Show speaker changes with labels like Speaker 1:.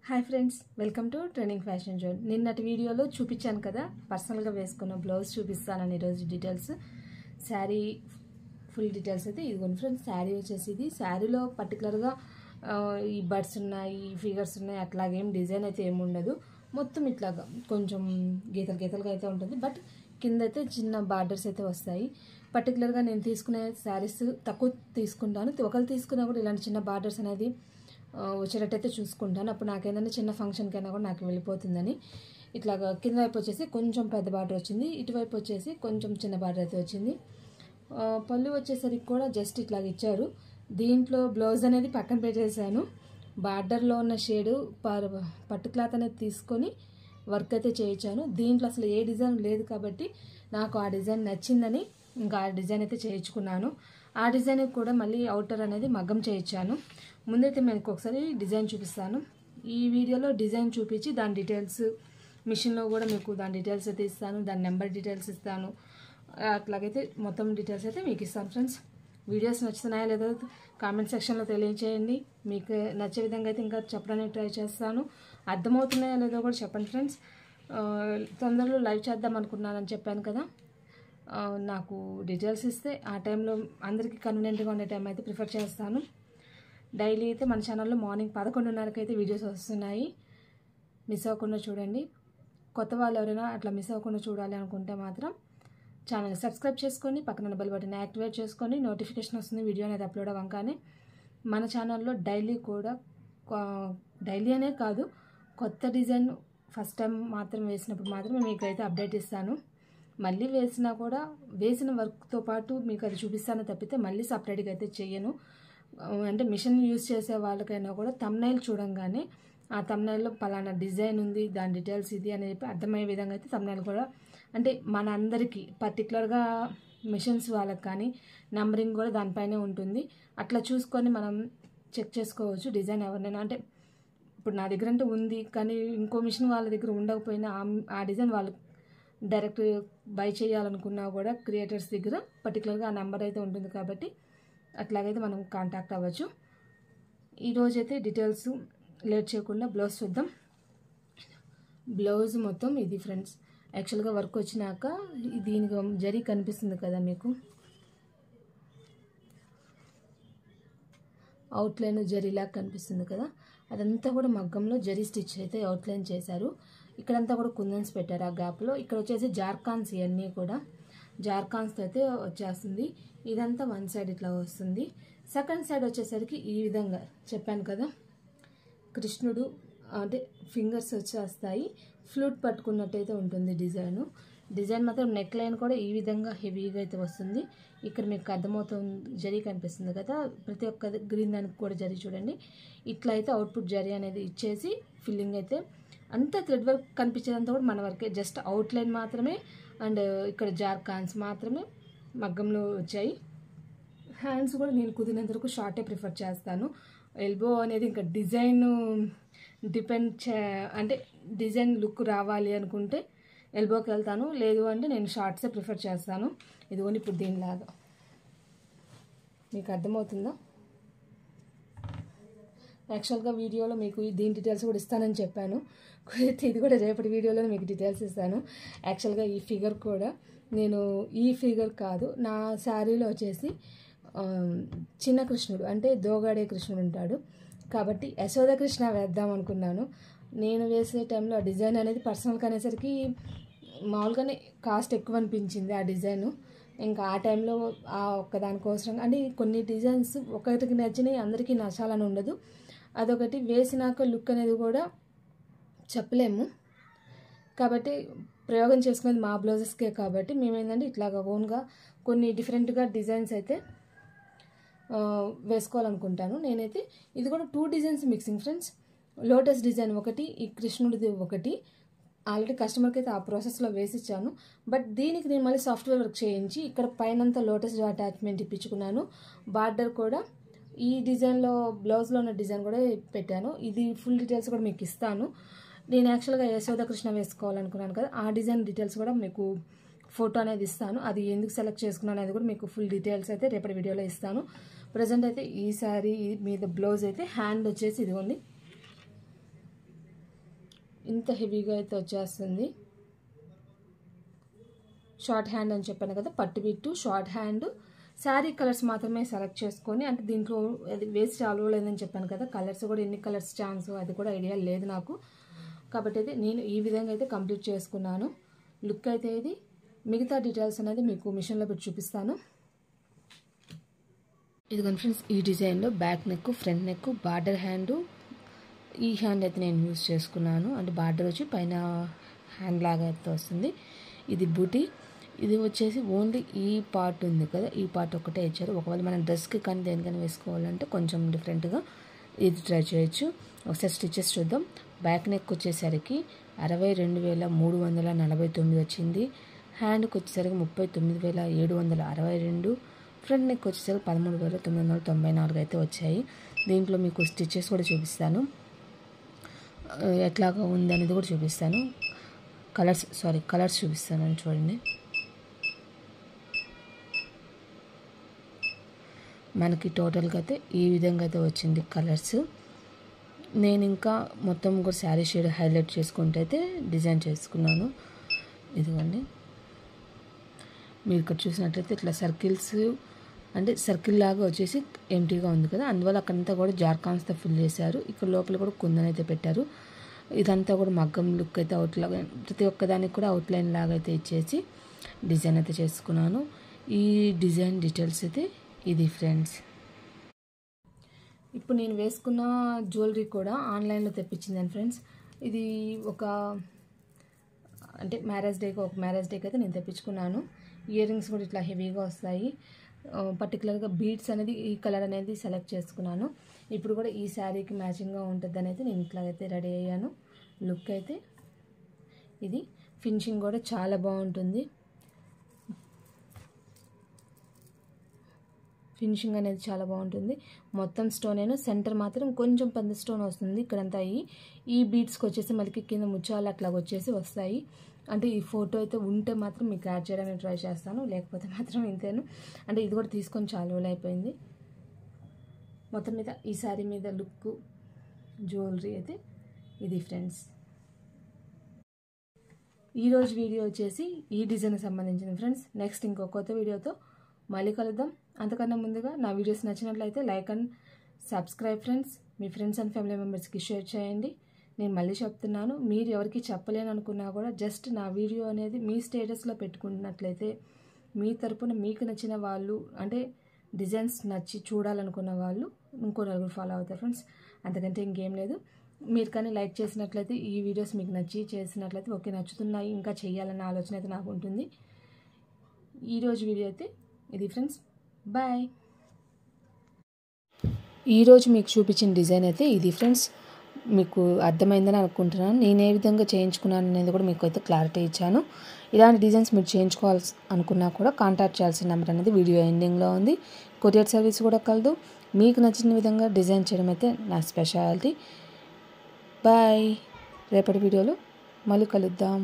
Speaker 1: Hi friends, welcome to trending fashion zone. నిన్నటి వీడియోలో చూపించాను కదా, పర్సనల్గా వేసుకున్న బ్లౌజ్ చూపిస్తానని ఈరోజు డీటెయిల్స్. శారీ ఫుల్ డీటెయిల్స్ అయితే ఇదిగోండి ఫ్రెండ్స్. శారీ వచ్చేసి ఇది. శారీలో పర్టికులర్గా ఈ బర్డ్స్ ఉన్నాయి, ఈ ఫిగర్స్ ఉన్నాయి, అట్లాగేం డిజైన్ అయితే ఏమి ఉండదు. మొత్తం ఇట్లాగా కొంచెం గీతలు గీతలుగా అయితే ఉంటుంది. బట్ కింద అయితే చిన్న బార్డర్స్ అయితే వస్తాయి. పర్టికులర్గా నేను తీసుకునే శారీస్ తక్కువ తీసుకుంటాను. ఒకరు తీసుకున్నా కూడా ఇలాంటి చిన్న బార్డర్స్ అనేది వచ్చేటట్టయితే చూసుకుంటాను. అప్పుడు నాకేంటంటే చిన్న ఫంక్షన్కైనా కూడా నాకు వెళ్ళిపోతుందని. ఇట్లాగా కింద వైపు వచ్చేసి కొంచెం పెద్ద బార్డర్ వచ్చింది, ఇటువైపు వచ్చేసి కొంచెం చిన్న బార్డర్ అయితే వచ్చింది. పళ్ళు వచ్చేసరికి కూడా జస్ట్ ఇట్లాగ ఇచ్చారు. దీంట్లో బ్లౌజ్ అనేది పక్కన పెట్టేశాను. బార్డర్లో ఉన్న షేడు పట్టు క్లాత్ అనేది తీసుకొని వర్క్ అయితే చేయించాను. దీంట్లో అసలు ఏ డిజైన్ లేదు కాబట్టి నాకు ఆ డిజైన్ నచ్చిందని ఇంకా ఆ డిజైన్ అయితే చేయించుకున్నాను. ఆ డిజైన్కి కూడా మళ్ళీ అవుటర్ అనేది మగ్గం చేయించాను. ముందైతే మీకు ఒకసారి డిజైన్ చూపిస్తాను. ఈ వీడియోలో డిజైన్ చూపించి దాని డీటెయిల్స్, మిషన్లో కూడా మీకు దాని డీటెయిల్స్ అయితే ఇస్తాను, దాని నెంబర్ డీటెయిల్స్ ఇస్తాను. అట్లాగైతే మొత్తం డీటెయిల్స్ అయితే మీకు ఇస్తాను ఫ్రెండ్స్. వీడియోస్ నచ్చుతున్నాయా లేదో కామెంట్ సెక్షన్లో తెలియచేయండి. మీకు నచ్చే విధంగా అయితే ఇంకా చెప్పడానికి ట్రై చేస్తాను. అర్థమవుతున్నాయా లేదో కూడా చెప్పండి ఫ్రెండ్స్. తొందరలో లైవ్ చేద్దాం అనుకున్నానని చెప్పాను కదా, నాకు డీటెయిల్స్ ఇస్తే ఆ టైంలో అందరికీ కన్వీనియంట్గా ఉండే టైం అయితే ప్రిఫర్ చేస్తాను. డైలీ అయితే మన ఛానల్లో మార్నింగ్ 11:30కి అయితే వీడియోస్ వస్తున్నాయి. మిస్ అవ్వకుండా చూడండి. కొత్త వాళ్ళు ఎవరైనా అట్లా మిస్ అవ్వకుండా చూడాలి అనుకుంటే మాత్రం ఛానల్ని సబ్స్క్రైబ్ చేసుకొని పక్కన బెల్ బటన్ యాక్టివేట్ చేసుకొని నోటిఫికేషన్ వస్తుంది వీడియో అనేది అప్లోడ్ అవ్వగానే. మన ఛానల్లో డైలీ కూడా, డైలీ అనే కాదు, కొత్త డిజైన్ ఫస్ట్ టైం మాత్రం వేసినప్పుడు మాత్రమే మీకు అయితే అప్డేట్ ఇస్తాను. మళ్ళీ వేసినా కూడా వేసిన వర్క్తో పాటు మీకు అది చూపిస్తాను తప్పితే మళ్ళీ సపరేట్గా అయితే చెయ్యను. అంటే మిషన్ యూజ్ చేసే వాళ్ళకైనా కూడా థంబ్నెయిల్ చూడంగానే ఆ థంబ్నెయిల్లో పలానా డిజైన్ ఉంది, దాని డీటెయిల్స్ ఇది అని చెప్పి అర్థమయ్యే విధంగా అయితే థంబ్నెయిల్ కూడా, అంటే మన అందరికీ పర్టికులర్గా మిషన్స్ వాళ్ళకి కానీ నంబరింగ్ కూడా దానిపైనే ఉంటుంది. అట్లా చూసుకొని మనం చెక్ చేసుకోవచ్చు డిజైన్ ఎవరినైనా. అంటే ఇప్పుడు నా దగ్గర అంటే ఉంది, కానీ ఇంకో మిషన్ వాళ్ళ దగ్గర ఉండకపోయినా ఆ డిజైన్ వాళ్ళు డైరెక్ట్ బై చేయాలనుకున్నా కూడా క్రియేటర్స్ దగ్గర పర్టికులర్గా ఆ నెంబర్ అయితే ఉంటుంది కాబట్టి అట్లాగైతే మనం కాంటాక్ట్ అవ్వచ్చు. ఈరోజైతే డీటెయిల్స్ లేట్ చేయకుండా బ్లౌజ్ చూద్దాం. బ్లౌజ్ మొత్తం ఇది ఫ్రెండ్స్. యాక్చువల్గా వర్క్ వచ్చినాక దీనికి జరీ కనిపిస్తుంది కదా మీకు, అవుట్లైన్ జరీలాగా కనిపిస్తుంది కదా, అదంతా కూడా మగ్గంలో జరీ స్టిచ్ అయితే అవుట్లైన్ చేశారు. ఇక్కడంతా కూడా కుందన్స్ పెట్టారు ఆ గ్యాప్లో. ఇక్కడ వచ్చేసి జార్కాన్స్, ఇవన్నీ కూడా జార్కాన్స్తో అయితే వచ్చేస్తుంది. ఇదంతా వన్ సైడ్ ఇట్లా వస్తుంది. సెకండ్ సైడ్ వచ్చేసరికి ఈ విధంగా చెప్పాను కదా, కృష్ణుడు అంటే ఫింగర్స్ వచ్చేస్తాయి, ఫ్లూట్ పట్టుకున్నట్టయితే ఉంటుంది డిజైన్ మాత్రం నెక్ లైన్ కూడా ఈ విధంగా హెవీగా అయితే వస్తుంది. ఇక్కడ మీకు అర్థమవుతుంది, జరీ కనిపిస్తుంది కదా, ప్రతి ఒక్క గ్రీన్ దానికి కూడా జరీ చూడండి. ఇట్లా అయితే అవుట్పుట్ జరీ అనేది ఇచ్చేసి ఫిల్లింగ్ అయితే అంతా థ్రెడ్ వర్క్ కనిపించేదంతా కూడా మన వరకే, జస్ట్ అవుట్లైన్ మాత్రమే. అండ్ ఇక్కడ జార్కాన్స్ మాత్రమే మగ్గంలో వచ్చాయి. హ్యాండ్స్ కూడా నేను కుదిరినంత వరకు షార్టే ప్రిఫర్ చేస్తాను. ఎల్బో అనేది ఇంకా డిజైన్ అంటే డిజైన్ లుక్ రావాలి అనుకుంటే ఎల్బోకి వెళ్తాను, లేదు అంటే నేను షార్ట్సే ప్రిఫర్ చేస్తాను. ఇదిగోని ఇప్పుడు దీనిలాగా మీకు అర్థమవుతుందా. యాక్చువల్గా వీడియోలో మీకు దీని డీటెయిల్స్ కూడా ఇస్తానని చెప్పాను, ఇది కూడా రేపటి వీడియోలో మీకు డీటెయిల్స్ ఇస్తాను. యాక్చువల్గా ఈ ఫిగర్ కూడా నేను ఈ ఫిగర్ కాదు, నా శారీలో వచ్చేసి చిన్న కృష్ణుడు అంటే దోగాడే కృష్ణుడు ఉంటాడు కాబట్టి యశోద కృష్ణ వేద్దాం అనుకున్నాను. నేను వేసే టైంలో ఆ డిజైన్ అనేది పర్సనల్గా అనేసరికి మామూలుగానే కాస్ట్ ఎక్కువ అనిపించింది ఆ డిజైను. ఇంకా ఆ టైంలో ఆ ఒక్కదానికోసం అంటే కొన్ని డిజైన్స్ ఒకరికి నచ్చినాయి అందరికీ నచ్చాలని ఉండదు. అదొకటి వేసినాక లుక్ అనేది కూడా చెప్పలేము కాబట్టి ప్రయోగం చేసుకునేది మా బ్లౌజెస్కే కాబట్టి మేమేంటంటే ఇట్లాగా ఓన్గా కొన్ని డిఫరెంట్గా డిజైన్స్ అయితే వేసుకోవాలనుకుంటాను. నేనైతే ఇది కూడా 2 designs mixing friends. Lotus design ఒకటి, ఈ కృష్ణుడిది ఒకటి. ఆల్రెడీ కస్టమర్కి అయితే ఆ ప్రాసెస్లో వేసిచ్చాను. బట్ దీనికి నేను మళ్ళీ సాఫ్ట్వేర్ వర్క్ చేయించి ఇక్కడ పైనంతా లోటస్ అటాచ్మెంట్ ఇప్పించుకున్నాను. బార్డర్ కూడా ఈ డిజైన్లో బ్లౌజ్లో ఉన్న డిజైన్ కూడా పెట్టాను. ఇది ఫుల్ డీటెయిల్స్ కూడా మీకు ఇస్తాను. నేను యాక్చువల్గా యశోద కృష్ణ వేసుకోవాలనుకున్నాను కదా, ఆ డిజైన్ డీటెయిల్స్ కూడా మీకు ఫోటో అనేది ఇస్తాను. అది ఎందుకు సెలెక్ట్ చేసుకున్నాను అనేది కూడా మీకు ఫుల్ డీటెయిల్స్ అయితే రేపటి వీడియోలో ఇస్తాను. ప్రజెంట్ అయితే ఈ శారీ మీద బ్లౌజ్ అయితే హ్యాండ్ వచ్చేసి ఇదిగోండి ఇంత హెవీగా అయితే వచ్చేస్తుంది. షార్ట్ హ్యాండ్ అని చెప్పాను కదా, పట్టు bit short hand. Sari colours మాత్రమే సెలెక్ట్ చేసుకొని, అంటే దీంట్లో అది వేస్ట్ అలవలేదని చెప్పాను కదా, కలర్స్ కూడా ఎన్ని కలర్స్ ఛాన్స్ అది కూడా ఐడియా లేదు నాకు. కాబట్టి అయితే నేను ఈ విధంగా అయితే కంప్లీట్ చేసుకున్నాను. లుక్ అయితే ఇది. మిగతా డీటెయిల్స్ అనేది మీకు మిషన్లో పెట్టి చూపిస్తాను. ఇదిగోండి ఫ్రెండ్స్, ఈ డిజైన్లో back neck, front neck, border hand. ఈ హ్యాండ్ అయితే నేను యూజ్ చేసుకున్నాను. అంటే బార్డర్ వచ్చి పైన హ్యాండ్ లాగా అయితే వస్తుంది. ఇది బూటీ. ఇది వచ్చేసి ఓన్లీ ఈ పార్ట్ ఉంది కదా, ఈ పార్ట్ ఒకటే ఇచ్చారు. ఒకవేళ మనం డ్రెస్కి కానీ దేనికైనా వేసుకోవాలంటే కొంచెం డిఫరెంట్గా ఇది ట్రై చేయొచ్చు. ఒకసారి స్టిచెస్ చూద్దాం. బ్యాక్ నెక్ వచ్చేసరికి 62,349 వచ్చింది. హ్యాండ్కి వచ్చేసరికి 39,762. ఫ్రంట్ నెక్ వచ్చేసరికి 13,994 అయితే వచ్చాయి. దీంట్లో మీకు స్టిచెస్ కూడా చూపిస్తాను, ఎట్లాగా ఉంది అనేది కూడా చూపిస్తాను. కలర్స్ చూపిస్తాను చూడండి. మనకి టోటల్గా అయితే ఈ విధంగా అయితే వచ్చింది కలర్స్. నేను ఇంకా మొత్తం కూడా శారీ షేడ్ హైలైట్ చేసుకుంటే అయితే డిజైన్ చేసుకున్నాను. ఇదిగోండి, మీరు ఇక్కడ చూసినట్లయితే ఇట్లా సర్కిల్స్, అంటే సర్కిల్ లాగా వచ్చేసి ఎంటీగా ఉంది కదా, అందువల్ల అక్కడంతా కూడా జార్కాన్స్తో ఫిల్ చేశారు. ఇక్కడ లోపల కూడా కుందన్ అయితే పెట్టారు. ఇదంతా కూడా మగ్గం లుక్ అయితే అవుట్లైన్, ప్రతి ఒక్కదానికి కూడా అవుట్లైన్ లాగా అయితే ఇచ్చేసి డిజైన్ అయితే చేసుకున్నాను. ఈ డిజైన్ డీటెయిల్స్ అయితే ఇది ఫ్రెండ్స్. ఇప్పుడు నేను వేసుకున్న జ్యువెలరీ కూడా ఆన్లైన్లో తెప్పించిందని ఫ్రెండ్స్. ఇది అంటే మ్యారేజ్ డేకి అయితే నేను తెప్పించుకున్నాను. ఇయర్ రింగ్స్ కూడా ఇట్లా హెవీగా వస్తాయి. పర్టికులర్గా బీడ్స్ అనేది ఈ కలర్ అనేది సెలెక్ట్ చేసుకున్నాను. ఇప్పుడు కూడా ఈ శారీకి మ్యాచింగ్గా ఉంటుంది అనేది నేను ఇట్లాగైతే రెడీ అయ్యాను. లుక్ అయితే ఇది. ఫినిషింగ్ కూడా చాలా బాగుంటుంది. ఫినిషింగ్ అనేది చాలా బాగుంటుంది. మొత్తం స్టోన్ అయినా సెంటర్ మాత్రం కొంచెం పెద్ద స్టోన్ వస్తుంది. ఇక్కడంతా ఈ బీడ్స్కి వచ్చేసి మళ్ళీ కింద ముచ్చాలు అట్లా వచ్చేసి వస్తాయి. అంటే ఈ ఫోటో అయితే ఉంటే మాత్రం మీకు యాడ్ చేయడానికి ట్రై చేస్తాను, లేకపోతే మాత్రం ఇంతేను. అంటే ఇది కూడా తీసుకొని చాలా రోజులు అయిపోయింది. మొత్తం మీద ఈ శారీ మీద లుక్, జ్యువెలరీ అయితే ఇది ఫ్రెండ్స్. ఈరోజు వీడియో వచ్చేసి ఈ డిజైన్కి సంబంధించింది ఫ్రెండ్స్. నెక్స్ట్ ఇంకో కొత్త వీడియోతో మళ్ళీ కలుద్దాం. అంతకన్నా ముందుగా నా వీడియోస్ నచ్చినట్లయితే like and subscribe friends. Me friends and family మెంబర్స్కి షేర్ చేయండి. నేను మళ్ళీ చెప్తున్నాను, మీరు ఎవరికి చెప్పలేను అనుకున్నా కూడా జస్ట్ నా వీడియో అనేది మీ స్టేటస్లో పెట్టుకున్నట్లయితే మీ తరపున మీకు నచ్చిన వాళ్ళు, అంటే డిజైన్స్ నచ్చి చూడాలనుకున్న వాళ్ళు ఇంకో నలుగురు ఫాలో అవుతారు ఫ్రెండ్స్. అంతకంటే ఇంకేం లేదు. మీరు కానీ లైక్ చేసినట్లయితే, ఈ వీడియోస్ మీకు నచ్చి చేసినట్లయితే ఓకే నచ్చుతున్నాయి ఇంకా చేయాలన్న ఆలోచన అయితే నాకు ఉంటుంది. ఈరోజు వీడియో అయితే ఇది ఫ్రెండ్స్. బాయ్. ఈరోజు మీకు చూపించిన డిజైన్ అయితే ఇది ఫ్రెండ్స్. మీకు అర్థమైందని అనుకుంటున్నాను. నేను ఏ విధంగా చేయించుకున్నాను అనేది కూడా మీకు అయితే క్లారిటీ ఇచ్చాను. ఇలాంటి డిజైన్స్ మీరు చేయించుకోవాల్సి అనుకున్నా కూడా కాంటాక్ట్ చేయాల్సిన నెంబర్ అనేది వీడియో ఎండింగ్లో ఉంది. కొరియర్ సర్వీస్ కూడా కలదు. మీకు నచ్చిన విధంగా డిజైన్ చేయడం అయితే నా స్పెషాలిటీ. బాయ్. రేపటి వీడియోలో మళ్ళీ కలుద్దాం.